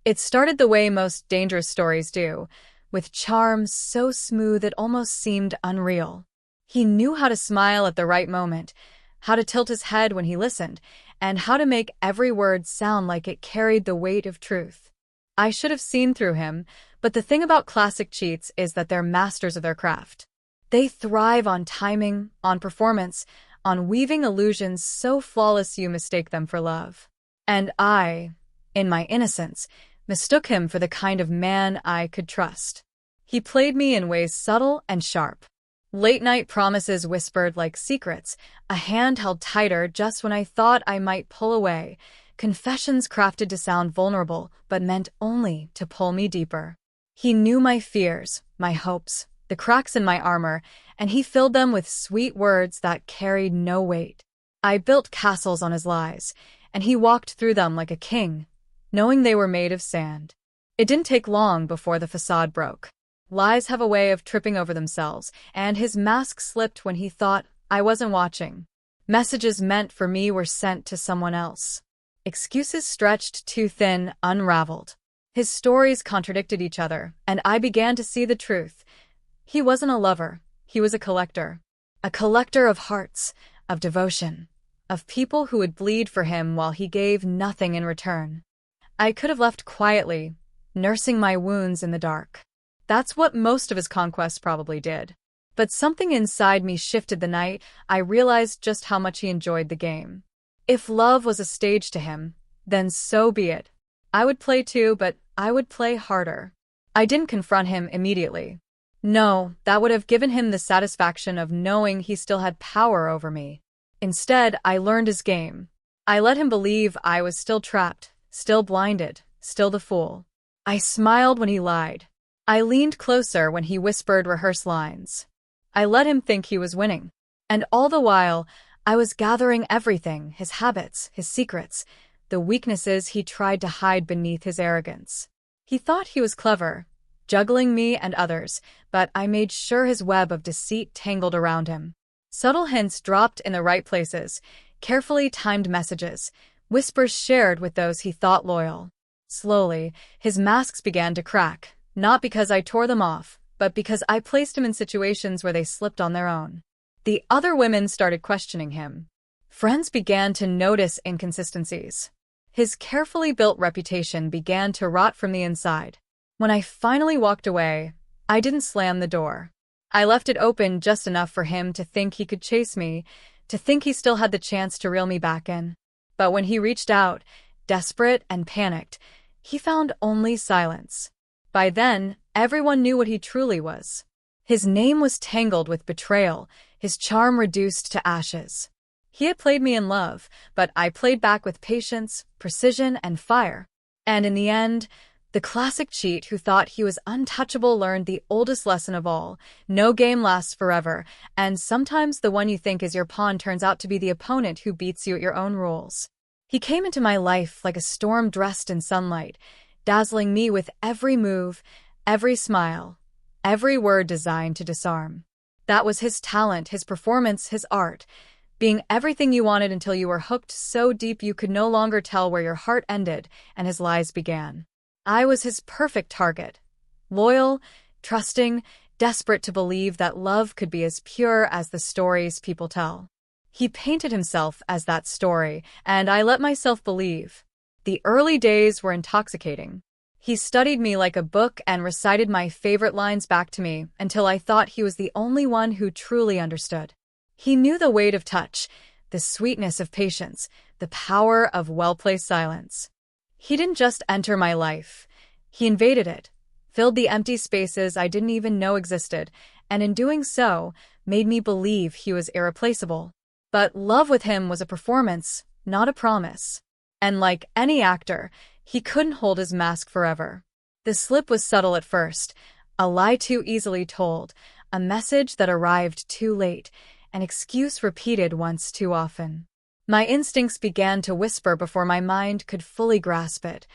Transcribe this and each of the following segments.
It started the way most dangerous stories do, with charms so smooth it almost seemed unreal. He knew how to smile at the right moment, how to tilt his head when he listened, and how to make every word sound like it carried the weight of truth. I should have seen through him, but the thing about classic cheats is that they're masters of their craft. They thrive on timing, on performance, on weaving illusions so flawless you mistake them for love. And I, in my innocence, mistook him for the kind of man I could trust. He played me in ways subtle and sharp. Late-night promises whispered like secrets, a hand held tighter just when I thought I might pull away, confessions crafted to sound vulnerable but meant only to pull me deeper. He knew my fears, my hopes, the cracks in my armor, and he filled them with sweet words that carried no weight. I built castles on his lies, and he walked through them like a king, knowing they were made of sand. It didn't take long before the facade broke. Lies have a way of tripping over themselves, and his mask slipped when he thought I wasn't watching. Messages meant for me were sent to someone else. Excuses stretched too thin, unraveled. His stories contradicted each other, and I began to see the truth. He wasn't a lover, he was a collector. A collector of hearts, of devotion, of people who would bleed for him while he gave nothing in return. I could have left quietly, nursing my wounds in the dark. That's what most of his conquests probably did. But something inside me shifted the night I realized just how much he enjoyed the game. If love was a stage to him, then so be it. I would play too, but I would play harder. I didn't confront him immediately. No, that would have given him the satisfaction of knowing he still had power over me. Instead, I learned his game. I let him believe I was still trapped, still blinded, still the fool. I smiled when he lied. I leaned closer when he whispered rehearsed lines. I let him think he was winning. And all the while, I was gathering everything, his habits, his secrets, the weaknesses he tried to hide beneath his arrogance. He thought he was clever, juggling me and others, but I made sure his web of deceit tangled around him. Subtle hints dropped in the right places, carefully timed messages, whispers shared with those he thought loyal. Slowly, his masks began to crack, not because I tore them off, but because I placed him in situations where they slipped on their own. The other women started questioning him. Friends began to notice inconsistencies. His carefully built reputation began to rot from the inside. When I finally walked away, I didn't slam the door. I left it open just enough for him to think he could chase me, to think he still had the chance to reel me back in. But when he reached out, desperate and panicked, he found only silence. By then, everyone knew what he truly was. His name was tangled with betrayal, his charm reduced to ashes. He had played me in love, but I played back with patience, precision, and fire. And in the end, the classic cheat who thought he was untouchable learned the oldest lesson of all: no game lasts forever, and sometimes the one you think is your pawn turns out to be the opponent who beats you at your own rules. He came into my life like a storm dressed in sunlight, dazzling me with every move, every smile, every word designed to disarm. That was his talent, his performance, his art, being everything you wanted until you were hooked so deep you could no longer tell where your heart ended and his lies began. I was his perfect target, loyal, trusting, desperate to believe that love could be as pure as the stories people tell. He painted himself as that story, and I let myself believe. The early days were intoxicating. He studied me like a book and recited my favorite lines back to me until I thought he was the only one who truly understood. He knew the weight of touch, the sweetness of patience, the power of well-placed silence. He didn't just enter my life. He invaded it, filled the empty spaces I didn't even know existed, and in doing so, made me believe he was irreplaceable. But love with him was a performance, not a promise. And like any actor, he couldn't hold his mask forever. The slip was subtle at first, a lie too easily told, a message that arrived too late, an excuse repeated once too often. My instincts began to whisper before my mind could fully grasp it.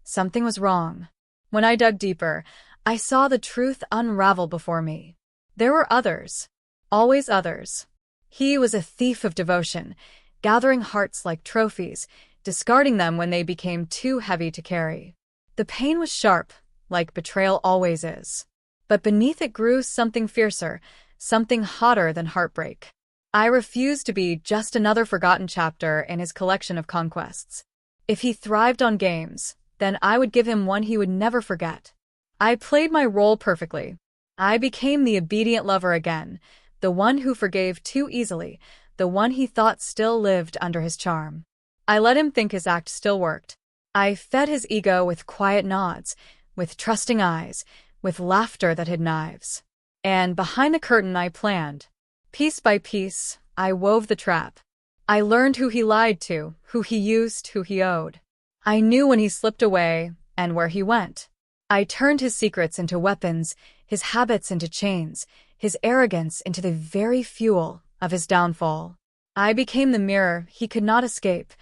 Something was wrong. When I dug deeper, I saw the truth unravel before me. There were others, always others. He was a thief of devotion, gathering hearts like trophies, discarding them when they became too heavy to carry. The pain was sharp, like betrayal always is. But beneath it grew something fiercer, something hotter than heartbreak. I refused to be just another forgotten chapter in his collection of conquests. If he thrived on games, then I would give him one he would never forget. I played my role perfectly. I became the obedient lover again, the one who forgave too easily, the one he thought still lived under his charm. I let him think his act still worked. I fed his ego with quiet nods, with trusting eyes, with laughter that hid knives. And behind the curtain I planned. Piece by piece, I wove the trap. I learned who he lied to, who he used, who he owed. I knew when he slipped away and where he went. I turned his secrets into weapons, his habits into chains, his arrogance into the very fuel of his downfall. I became the mirror he could not escape,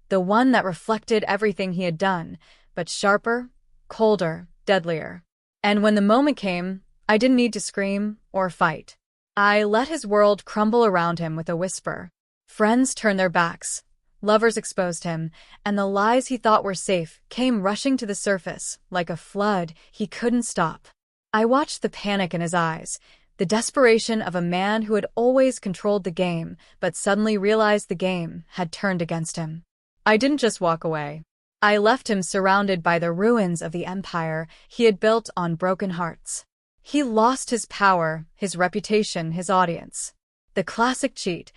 the one that reflected everything he had done, but sharper, colder, deadlier. And when the moment came, I didn't need to scream or fight. I let his world crumble around him with a whisper. Friends turned their backs. Lovers exposed him, and the lies he thought were safe came rushing to the surface like a flood he couldn't stop. I watched the panic in his eyes, the desperation of a man who had always controlled the game, but suddenly realized the game had turned against him. I didn't just walk away. I left him surrounded by the ruins of the empire he had built on broken hearts. He lost his power, his reputation, his audience. The classic cheat,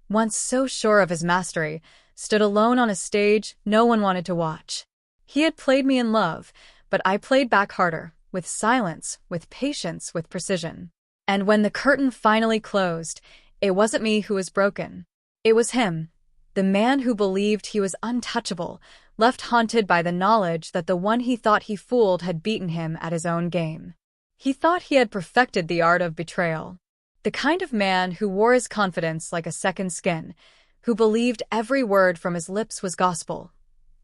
once so sure of his mastery, stood alone on a stage no one wanted to watch. He had played me in love, but I played back harder, with silence, with patience, with precision. And when the curtain finally closed, it wasn't me who was broken. It was him, the man who believed he was untouchable, left haunted by the knowledge that the one he thought he fooled had beaten him at his own game. He thought he had perfected the art of betrayal. The kind of man who wore his confidence like a second skin, who believed every word from his lips was gospel,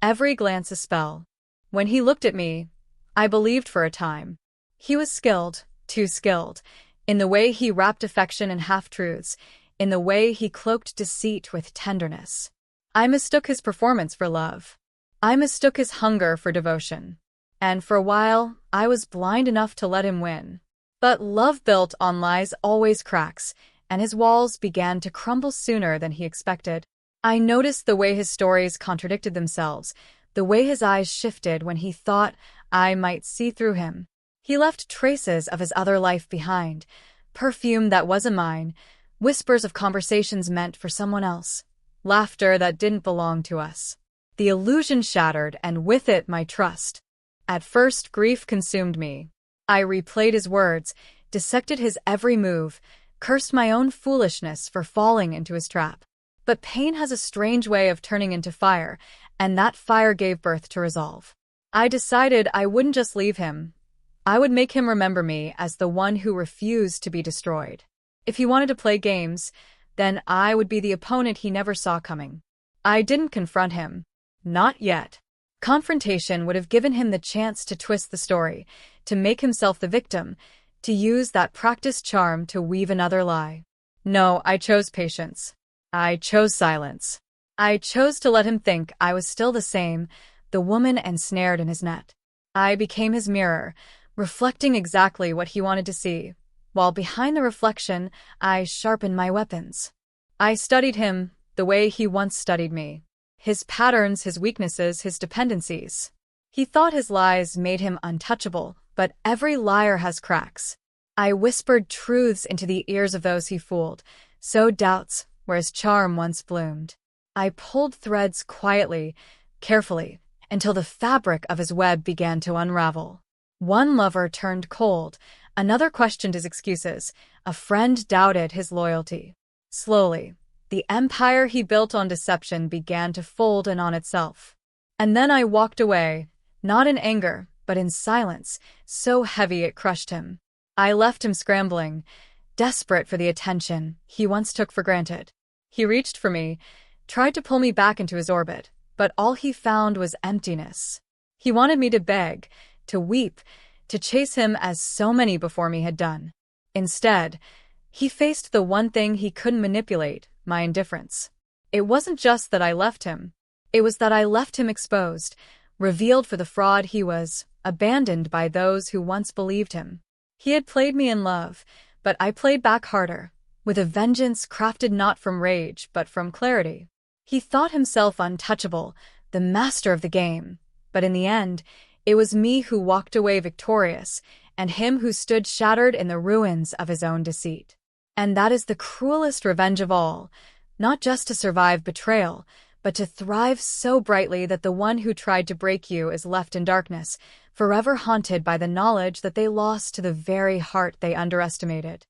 every glance a spell. When he looked at me, I believed for a time. He was skilled, too skilled, in the way he wrapped affection in half-truths, in the way he cloaked deceit with tenderness. I mistook his performance for love. I mistook his hunger for devotion. And for a while, I was blind enough to let him win. But love built on lies always cracks, and his walls began to crumble sooner than he expected. I noticed the way his stories contradicted themselves, the way his eyes shifted when he thought I might see through him. He left traces of his other life behind, perfume that wasn't mine, whispers of conversations meant for someone else, laughter that didn't belong to us. The illusion shattered, and with it my trust. At first, grief consumed me. I replayed his words, dissected his every move, cursed my own foolishness for falling into his trap. But pain has a strange way of turning into fire, and that fire gave birth to resolve. I decided I wouldn't just leave him. I would make him remember me as the one who refused to be destroyed. If he wanted to play games, then I would be the opponent he never saw coming. I didn't confront him. Not yet. Confrontation would have given him the chance to twist the story, to make himself the victim, to use that practiced charm to weave another lie. No, I chose patience. I chose silence. I chose to let him think I was still the same, the woman ensnared in his net. I became his mirror, reflecting exactly what he wanted to see, while behind the reflection, I sharpened my weapons. I studied him the way he once studied me. His patterns, his weaknesses, his dependencies. He thought his lies made him untouchable, but every liar has cracks. I whispered truths into the ears of those he fooled, sowed doubts where his charm once bloomed. I pulled threads quietly, carefully, until the fabric of his web began to unravel. One lover turned cold, another questioned his excuses, a friend doubted his loyalty. Slowly, the empire he built on deception began to fold in on itself. And then I walked away, not in anger, but in silence, so heavy it crushed him. I left him scrambling, desperate for the attention he once took for granted. He reached for me, tried to pull me back into his orbit, but all he found was emptiness. He wanted me to beg, to weep, to chase him as so many before me had done. Instead, he faced the one thing he couldn't manipulate, my indifference. It wasn't just that I left him. It was that I left him exposed, revealed for the fraud he was, abandoned by those who once believed him. He had played me in love, but I played back harder, with a vengeance crafted not from rage but from clarity. He thought himself untouchable, the master of the game, but in the end, it was me who walked away victorious, and him who stood shattered in the ruins of his own deceit. And that is the cruelest revenge of all, not just to survive betrayal, but to thrive so brightly that the one who tried to break you is left in darkness, forever haunted by the knowledge that they lost to the very heart they underestimated.